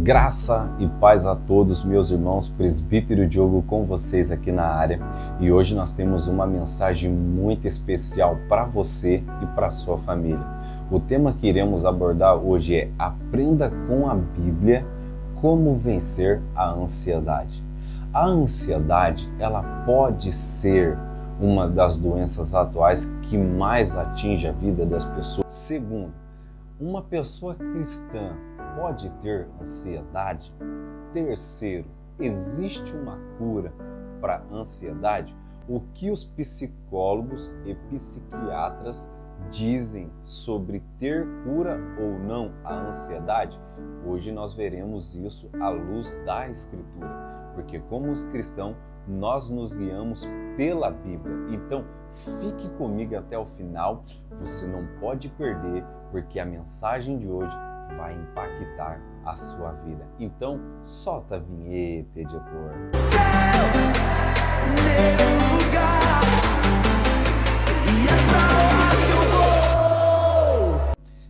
Graça e paz a todos, meus irmãos. Presbítero Diogo com vocês aqui na área, e hoje nós temos uma mensagem muito especial para você e para sua família. O tema que iremos abordar hoje é: aprenda com a Bíblia como vencer a ansiedade. A ansiedade, ela pode ser uma das doenças atuais que mais atinge a vida das pessoas. Segundo, uma pessoa cristã pode ter ansiedade? Terceiro, existe uma cura para a ansiedade? O que os psicólogos e psiquiatras dizem sobre ter cura ou não a ansiedade? Hoje nós veremos isso à luz da Escritura, porque como os cristãos nós nos guiamos pela Bíblia. Então, fique comigo até o final, você não pode perder, porque a mensagem de hoje vai impactar a sua vida. Então, solta a vinheta, editor.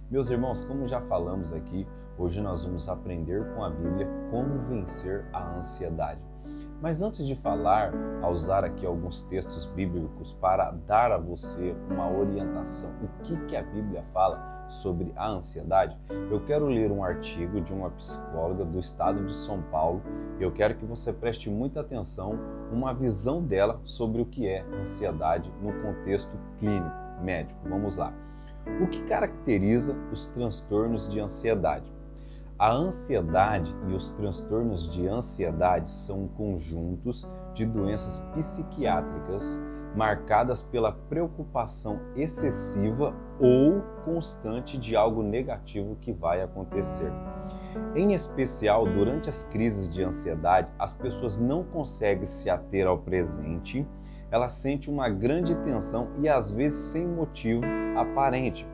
Meus irmãos, como já falamos aqui, hoje nós vamos aprender com a Bíblia como vencer a ansiedade. Mas antes de falar, a usar aqui alguns textos bíblicos para dar a você uma orientação, o que a Bíblia fala sobre a ansiedade, eu quero ler um artigo de uma psicóloga do estado de São Paulo. Eu quero que você preste muita atenção, uma visão dela sobre o que é ansiedade no contexto clínico, médico. Vamos lá. O que caracteriza os transtornos de ansiedade? A ansiedade e os transtornos de ansiedade são conjuntos de doenças psiquiátricas marcadas pela preocupação excessiva ou constante de algo negativo que vai acontecer. Em especial, durante as crises de ansiedade, as pessoas não conseguem se ater ao presente, elas sentem uma grande tensão e às vezes sem motivo aparente.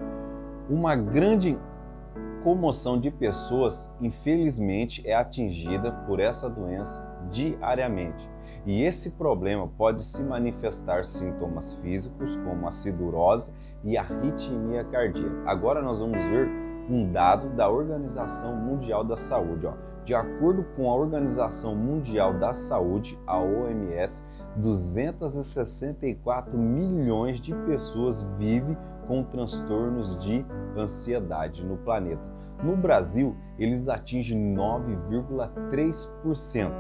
Uma grande comoção de pessoas, infelizmente, é atingida por essa doença diariamente. E esse problema pode se manifestar sintomas físicos, como a acidurose e a arritmia cardíaca. Agora nós vamos ver um dado da Organização Mundial da Saúde. De acordo com a Organização Mundial da Saúde, a OMS, 264 milhões de pessoas vivem com transtornos de ansiedade no planeta. No Brasil, eles atingem 9,3%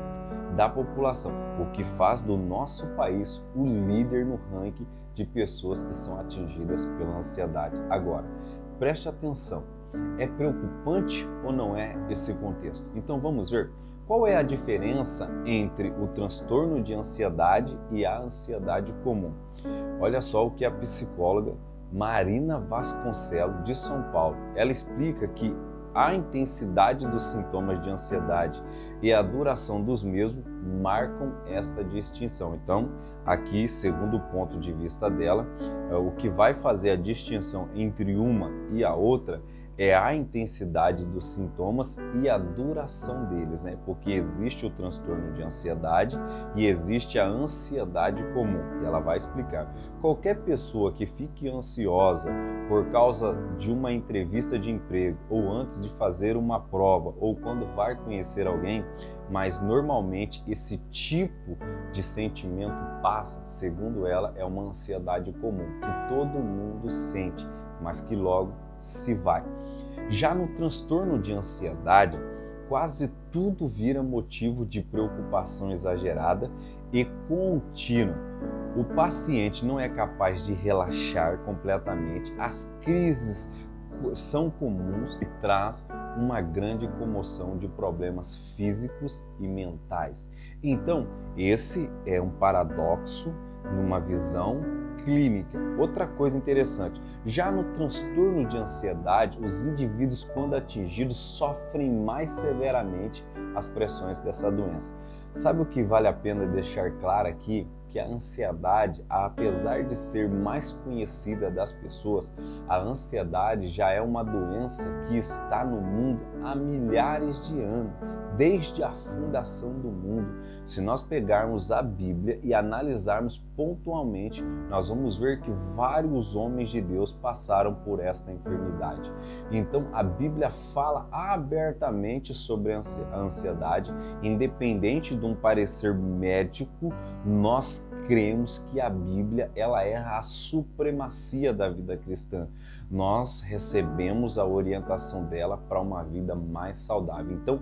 da população, o que faz do nosso país o líder no ranking de pessoas que são atingidas pela ansiedade. Agora, preste atenção. É preocupante ou não é esse contexto? Então vamos ver qual é a diferença entre o transtorno de ansiedade e a ansiedade comum. Olha só o que a psicóloga Marina Vasconcelos, de São Paulo, ela explica que a intensidade dos sintomas de ansiedade e a duração dos mesmos marcam esta distinção. Então, aqui, segundo o ponto de vista dela, o que vai fazer a distinção entre uma e a outra é a intensidade dos sintomas e a duração deles, né? Porque existe o transtorno de ansiedade e existe a ansiedade comum. E ela vai explicar. Qualquer pessoa que fique ansiosa por causa de uma entrevista de emprego, ou antes de fazer uma prova, ou quando vai conhecer alguém, mas normalmente esse tipo de sentimento passa, segundo ela, é uma ansiedade comum, que todo mundo sente, mas que logo se vai. Já no transtorno de ansiedade, quase tudo vira motivo de preocupação exagerada e contínua. O paciente não é capaz de relaxar completamente, as crises são comuns e traz uma grande comoção de problemas físicos e mentais. Então, esse é um paradoxo numa visão clínica. Outra coisa interessante, já no transtorno de ansiedade, os indivíduos, quando atingidos, sofrem mais severamente as pressões dessa doença. Sabe o que vale a pena deixar claro aqui? que a ansiedade, apesar de ser mais conhecida das pessoas, a ansiedade já é uma doença que está no mundo há milhares de anos, desde a fundação do mundo. Se nós pegarmos a Bíblia e analisarmos pontualmente, nós vamos ver que vários homens de Deus passaram por esta enfermidade. Então, a Bíblia fala abertamente sobre a ansiedade, independente de um parecer médico, nós cremos que a Bíblia ela é a supremacia da vida cristã. Nós recebemos a orientação dela para uma vida mais saudável. Então,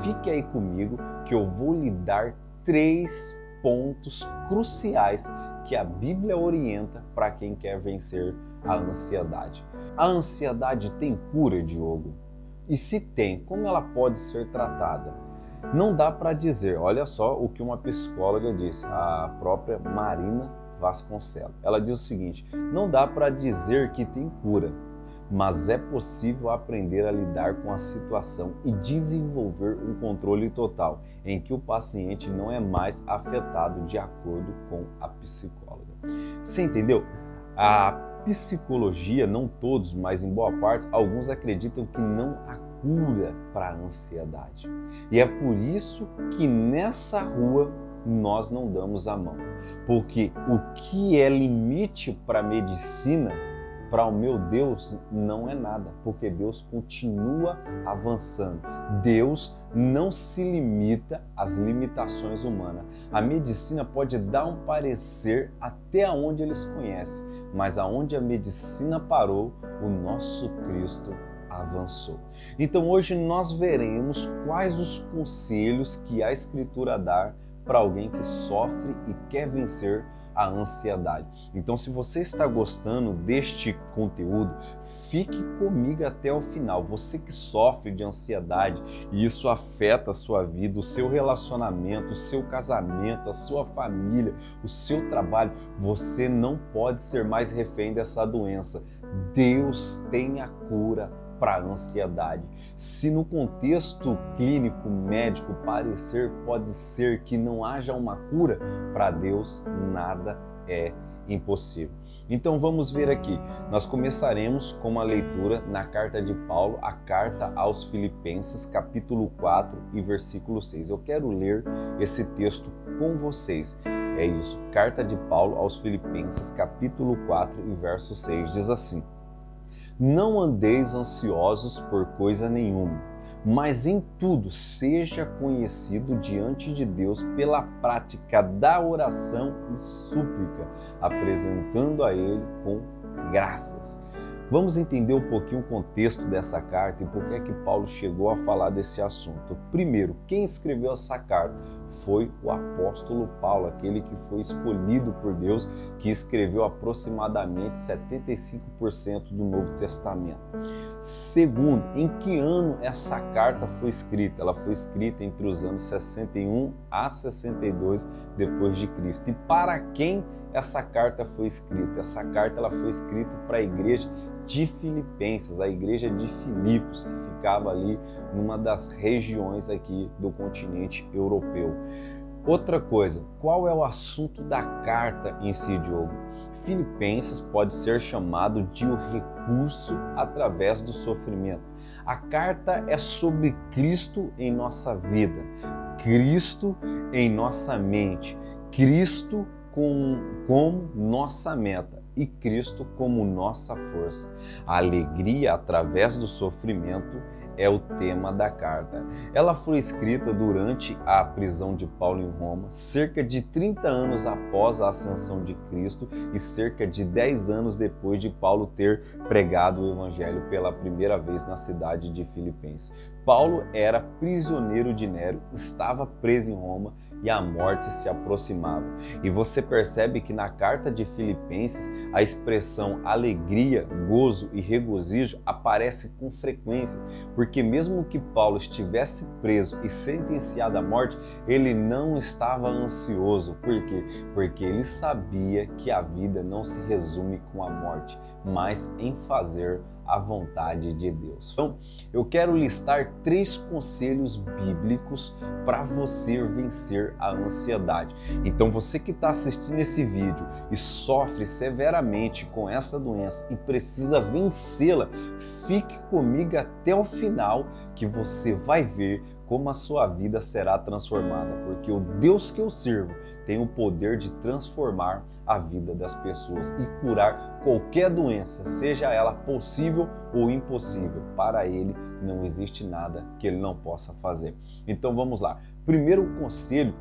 fique aí comigo que eu vou lhe dar 3 pontos cruciais que a Bíblia orienta para quem quer vencer a ansiedade. A ansiedade tem cura, Diogo? E se tem, como ela pode ser tratada? Não dá para dizer, olha só o que uma psicóloga disse, a própria Marina Vasconcelos. Ela diz o seguinte: não dá para dizer que tem cura, mas é possível aprender a lidar com a situação e desenvolver um controle total, em que o paciente não é mais afetado de acordo com a psicóloga. Você entendeu? A psicologia, não todos, mas em boa parte, alguns acreditam que não há cura para a ansiedade. E é por isso que nessa rua nós não damos a mão. Porque o que é limite para a medicina, para o meu Deus, não é nada. Porque Deus continua avançando. Deus não se limita às limitações humanas. A medicina pode dar um parecer até onde eles conhecem, mas aonde a medicina parou, o nosso Cristo avançou. Então hoje nós veremos quais os conselhos que a Escritura dá para alguém que sofre e quer vencer a ansiedade. Então, se você está gostando deste conteúdo, fique comigo até o final. Você que sofre de ansiedade e isso afeta a sua vida, o seu relacionamento, o seu casamento, a sua família, o seu trabalho, você não pode ser mais refém dessa doença. Deus tem a cura para a ansiedade. Se no contexto clínico, médico, parecer pode ser que não haja uma cura, para Deus nada é impossível. Então vamos ver aqui, nós começaremos com uma leitura na carta de Paulo, a carta aos Filipenses, capítulo 4 e versículo 6. Eu quero ler esse texto com vocês. É isso, carta de Paulo aos Filipenses, capítulo 4 e verso 6, diz assim: não andeis ansiosos por coisa nenhuma, mas em tudo seja conhecido diante de Deus pela prática da oração e súplica, apresentando a Ele com graças. Vamos entender um pouquinho o contexto dessa carta e por que é que Paulo chegou a falar desse assunto. Primeiro, quem escreveu essa carta? Foi o apóstolo Paulo, aquele que foi escolhido por Deus, que escreveu aproximadamente 75% do Novo Testamento. Segundo, em que ano essa carta foi escrita? Ela foi escrita entre os anos 61 a 62 depois de Cristo. E para quem essa carta foi escrita? Essa carta ela foi escrita para a igreja de Filipenses, a igreja de Filipos, que ficava ali numa das regiões aqui do continente europeu. Outra coisa, qual é o assunto da carta em si, Diogo? Filipenses pode ser chamado de o recurso através do sofrimento. A carta é sobre Cristo em nossa vida, Cristo em nossa mente, Cristo como nossa meta e Cristo como nossa força. A alegria através do sofrimento é o tema da carta. Ela foi escrita durante a prisão de Paulo em Roma, cerca de 30 anos após a ascensão de Cristo e cerca de 10 anos depois de Paulo ter pregado o evangelho pela primeira vez na cidade de Filipenses. Paulo era prisioneiro de Nero, estava preso em Roma e a morte se aproximava. E você percebe que na carta de Filipenses a expressão alegria, gozo e regozijo aparece com frequência, porque mesmo que Paulo estivesse preso e sentenciado à morte, ele não estava ansioso. Por quê? Porque ele sabia que a vida não se resume com a morte, mas em fazer a vontade de Deus. Então, eu quero listar 3 conselhos bíblicos para você vencer vencer a ansiedade. Então você que está assistindo esse vídeo e sofre severamente com essa doença e precisa vencê-la, fique comigo até o final que você vai ver como a sua vida será transformada, porque o Deus que eu sirvo tem o poder de transformar a vida das pessoas e curar qualquer doença, seja ela possível ou impossível. Para Ele não existe nada que Ele não possa fazer. Então vamos lá. Primeiro conselho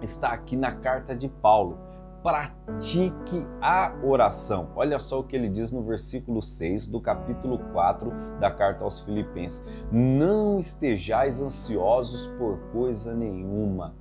está aqui na carta de Paulo. Pratique a oração. Olha só o que ele diz no versículo 6 do capítulo 4 da carta aos Filipenses. Não estejais ansiosos por coisa nenhuma,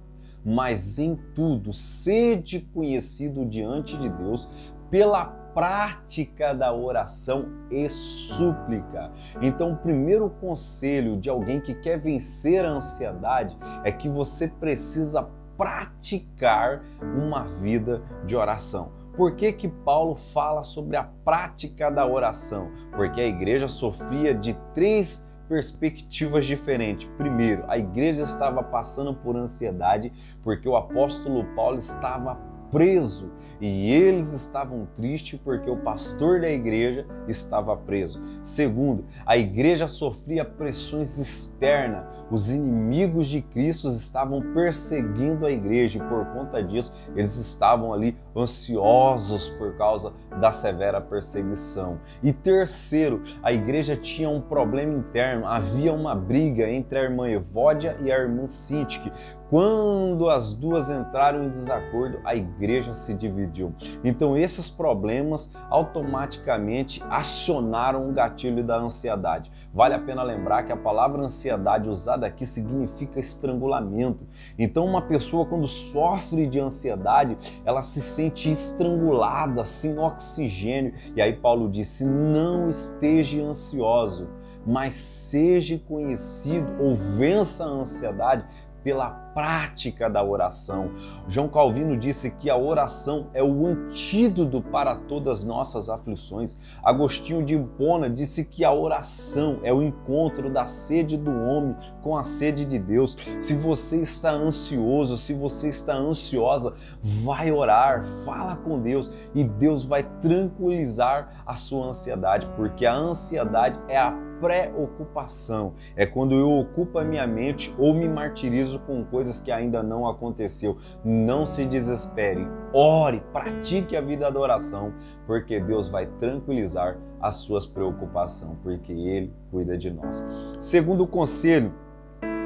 mas em tudo sede conhecido diante de Deus pela prática da oração e súplica. Então, o primeiro conselho de alguém que quer vencer a ansiedade é que você precisa praticar uma vida de oração. Por que que Paulo fala sobre a prática da oração? Porque a igreja sofria de três perspectivas diferentes. Primeiro, a igreja estava passando por ansiedade porque o apóstolo Paulo estava preso e eles estavam tristes porque o pastor da igreja estava preso. Segundo, a igreja sofria pressões externas. Os inimigos de Cristo estavam perseguindo a igreja e por conta disso eles estavam ali ansiosos por causa da severa perseguição. E terceiro, a igreja tinha um problema interno. Havia uma briga entre a irmã Evódia e a irmã Sintique. Quando as duas entraram em desacordo, a igreja se dividiu. Então esses problemas automaticamente acionaram o gatilho da ansiedade. Vale a pena lembrar que a palavra ansiedade usada aqui significa estrangulamento. Então uma pessoa quando sofre de ansiedade, ela se sente estrangulada, sem oxigênio. E aí Paulo disse, não esteja ansioso, mas seja conhecido ou vença a ansiedade pela prática da oração. João Calvino disse que a oração é o antídoto para todas as nossas aflições. Agostinho de Hipona disse que a oração é o encontro da sede do homem com a sede de Deus. Se você está ansioso, se você está ansiosa, vai orar, fala com Deus e Deus vai tranquilizar a sua ansiedade, porque a ansiedade é a preocupação, é quando eu ocupo a minha mente ou me martirizo com coisas que ainda não aconteceu. Não se desespere, ore, pratique a vida da oração, porque Deus vai tranquilizar as suas preocupações, porque Ele cuida de nós. Segundo conselho,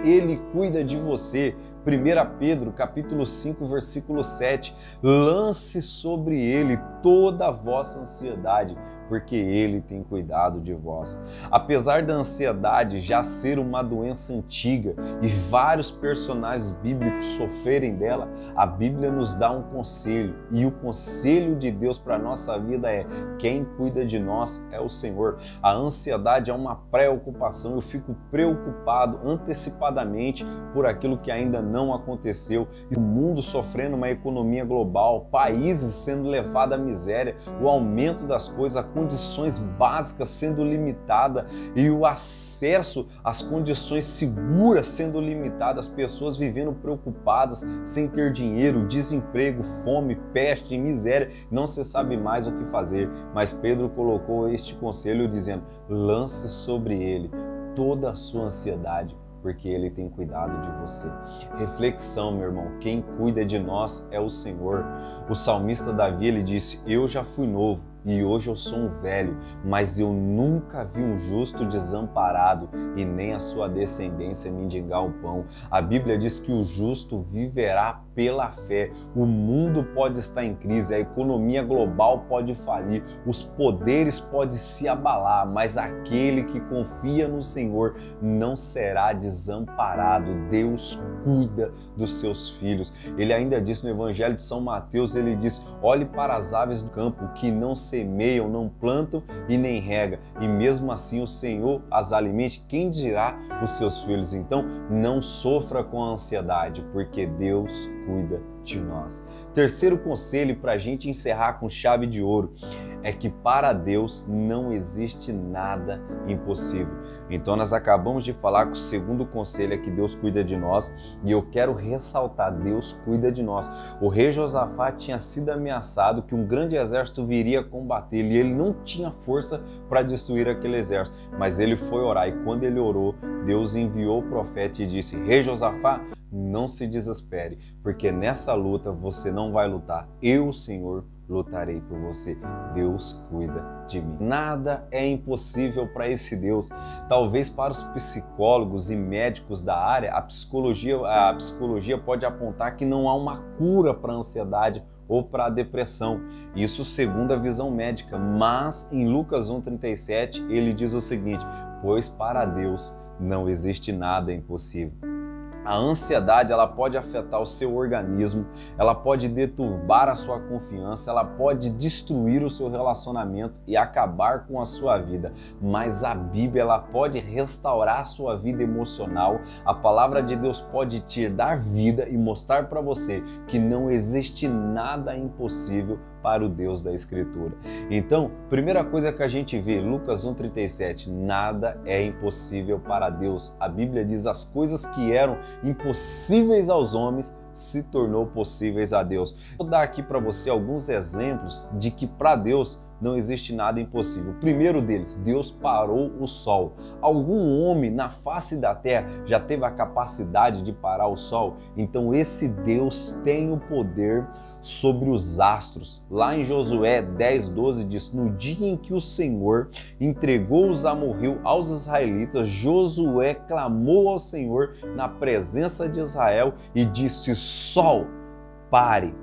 Ele cuida de você. 1 Pedro, capítulo 5, versículo 7. Lance sobre Ele toda a vossa ansiedade, porque Ele tem cuidado de vós. Apesar da ansiedade já ser uma doença antiga e vários personagens bíblicos sofrerem dela, a Bíblia nos dá um conselho. E o conselho de Deus para a nossa vida é: quem cuida de nós é o Senhor. A ansiedade é uma preocupação. Eu fico preocupado antecipadamente por aquilo que ainda não aconteceu. O mundo sofrendo uma economia global, países sendo levados à miséria, o aumento das coisas, condições básicas sendo limitadas e o acesso às condições seguras sendo limitadas, as pessoas vivendo preocupadas, sem ter dinheiro, desemprego, fome, peste, miséria, não se sabe mais o que fazer. Mas Pedro colocou este conselho dizendo: lance sobre ele toda a sua ansiedade, porque Ele tem cuidado de você. Reflexão, meu irmão, quem cuida de nós é o Senhor. O salmista Davi, ele disse: eu já fui novo e hoje eu sou um velho, mas eu nunca vi um justo desamparado e nem a sua descendência mendigar o pão. A Bíblia diz que o justo viverá pela fé. O mundo pode estar em crise, a economia global pode falir, os poderes podem se abalar, mas aquele que confia no Senhor não será desamparado. Deus cuida dos seus filhos. Ele ainda disse no Evangelho de São Mateus, ele diz: olhe para as aves do campo, que não semeiam, não plantam e nem rega, e mesmo assim o Senhor as alimente. Quem dirá os seus filhos? Então não sofra com a ansiedade, porque Deus cuida de nós. Terceiro conselho para a gente encerrar com chave de ouro: é que para Deus não existe nada impossível. Então nós acabamos de falar que o segundo conselho é que Deus cuida de nós, e eu quero ressaltar, Deus cuida de nós. O rei Josafá tinha sido ameaçado que um grande exército viria combater ele, e ele não tinha força para destruir aquele exército, mas ele foi orar, e quando ele orou, Deus enviou o profeta e disse: rei Josafá, não se desespere, porque nessa luta você não vai lutar, eu, o Senhor, lutarei por você. Deus cuida de mim. Nada é impossível para esse Deus. Talvez para os psicólogos e médicos da área, a psicologia pode apontar que não há uma cura para a ansiedade ou para a depressão. Isso segundo a visão médica. Mas em Lucas 1,37 ele diz o seguinte: pois para Deus não existe nada impossível. A ansiedade, ela pode afetar o seu organismo, ela pode deturbar a sua confiança, ela pode destruir o seu relacionamento e acabar com a sua vida. Mas a Bíblia, ela pode restaurar a sua vida emocional. A palavra de Deus pode te dar vida e mostrar para você que não existe nada impossível para o Deus da Escritura. Então, primeira coisa que a gente vê, Lucas 1,37, nada é impossível para Deus. A Bíblia diz: as coisas que eram impossíveis aos homens se tornou possíveis a Deus. Vou dar aqui para você alguns exemplos de que para Deus não existe nada impossível. O primeiro deles, Deus parou o sol. Algum homem na face da terra já teve a capacidade de parar o sol? Então esse Deus tem o poder sobre os astros. Lá em Josué 10:12 diz: no dia em que o Senhor entregou os amorreus aos israelitas, Josué clamou ao Senhor na presença de Israel e disse: sol, pare,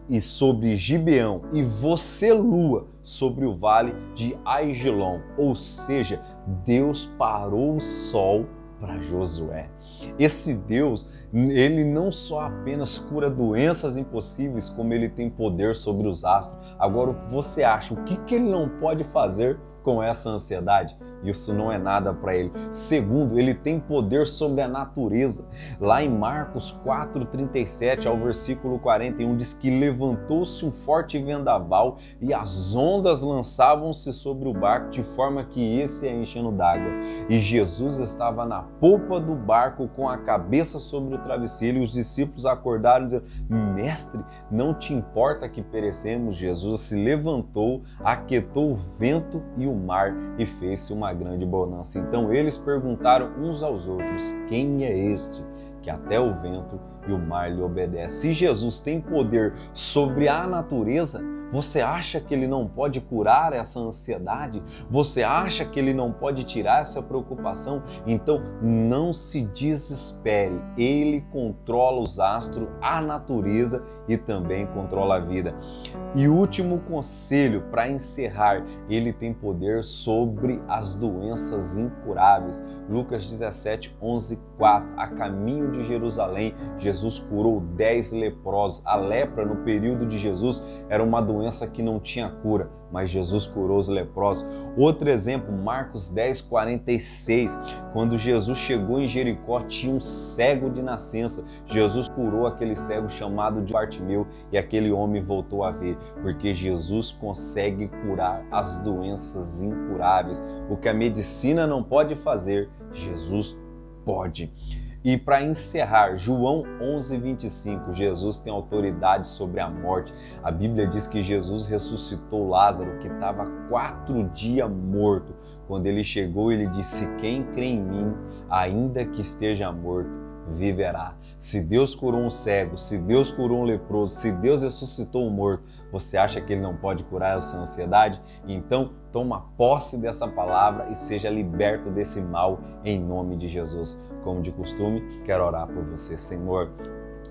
e sobre Gibeão, e você, lua, sobre o vale de Aigilom. Ou seja, Deus parou o sol para Josué. Esse Deus, ele não só apenas cura doenças impossíveis, como ele tem poder sobre os astros. Agora, você acha, o que ele não pode fazer com essa ansiedade? Isso não é nada para ele. Segundo, ele tem poder sobre a natureza. Lá em Marcos 4:37 ao versículo 41 diz que levantou-se um forte vendaval e as ondas lançavam-se sobre o barco de forma que esse ia enchendo d'água. E Jesus estava na polpa do barco com a cabeça sobre o travesseiro, e os discípulos acordaram dizendo: mestre, não te importa que perecemos? Jesus se levantou, aquietou o vento e o mar e fez-se uma grande bonança. Então eles perguntaram uns aos outros: quem é este que até o vento e o mar lhe obedecem? Se Jesus tem poder sobre a natureza, você acha que ele não pode curar essa ansiedade? Você acha que ele não pode tirar essa preocupação? Então não se desespere. Ele controla os astros, a natureza e também controla a vida. E último conselho para encerrar, ele tem poder sobre as doenças incuráveis. Lucas 17:11-4. A caminho de Jerusalém, Jesus curou 10 leprosos. A lepra no período de Jesus era uma doença que não tinha cura, mas Jesus curou os leprosos. Outro exemplo, Marcos 10:46, quando Jesus chegou em Jericó, tinha um cego de nascença. Jesus curou aquele cego chamado de Bartimeu e aquele homem voltou a ver, porque Jesus consegue curar as doenças incuráveis. O que a medicina não pode fazer, Jesus pode. E para encerrar, João 11:25, Jesus tem autoridade sobre a morte. A Bíblia diz que Jesus ressuscitou Lázaro, que estava 4 dias morto. Quando ele chegou, ele disse: quem crê em mim, ainda que esteja morto, viverá. Se Deus curou um cego, se Deus curou um leproso, se Deus ressuscitou um morto, você acha que ele não pode curar essa ansiedade? Então, toma posse dessa palavra e seja liberto desse mal em nome de Jesus. Como de costume, quero orar por você. Senhor,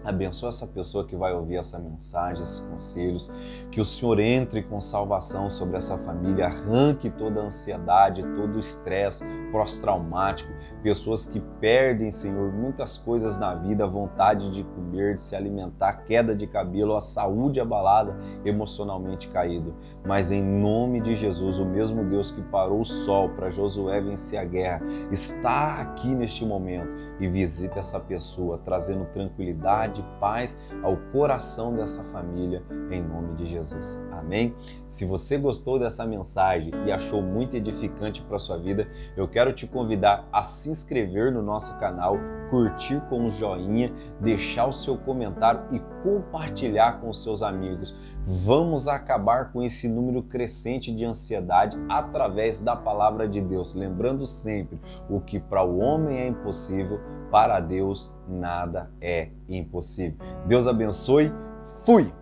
abençoa essa pessoa que vai ouvir essa mensagem, esses conselhos, que o Senhor entre com salvação sobre essa família, arranque toda a ansiedade, todo o estresse pós-traumático, pessoas que perdem, Senhor, muitas coisas na vida, a vontade de comer, de se alimentar, queda de cabelo, a saúde abalada, emocionalmente caído. Mas em nome de Jesus, o mesmo Deus que parou o sol para Josué vencer a guerra, está aqui neste momento e visita essa pessoa, trazendo tranquilidade, tranquilidade e paz ao coração dessa família, em nome de Jesus. Amém? Se você gostou dessa mensagem e achou muito edificante para a sua vida, eu quero te convidar a se inscrever no nosso canal, curtir com um joinha, deixar o seu comentário e compartilhar com os seus amigos. Vamos acabar com esse número crescente de ansiedade através da palavra de Deus. Lembrando sempre, o que para o homem é impossível, para Deus nada é impossível. Deus abençoe. Fui!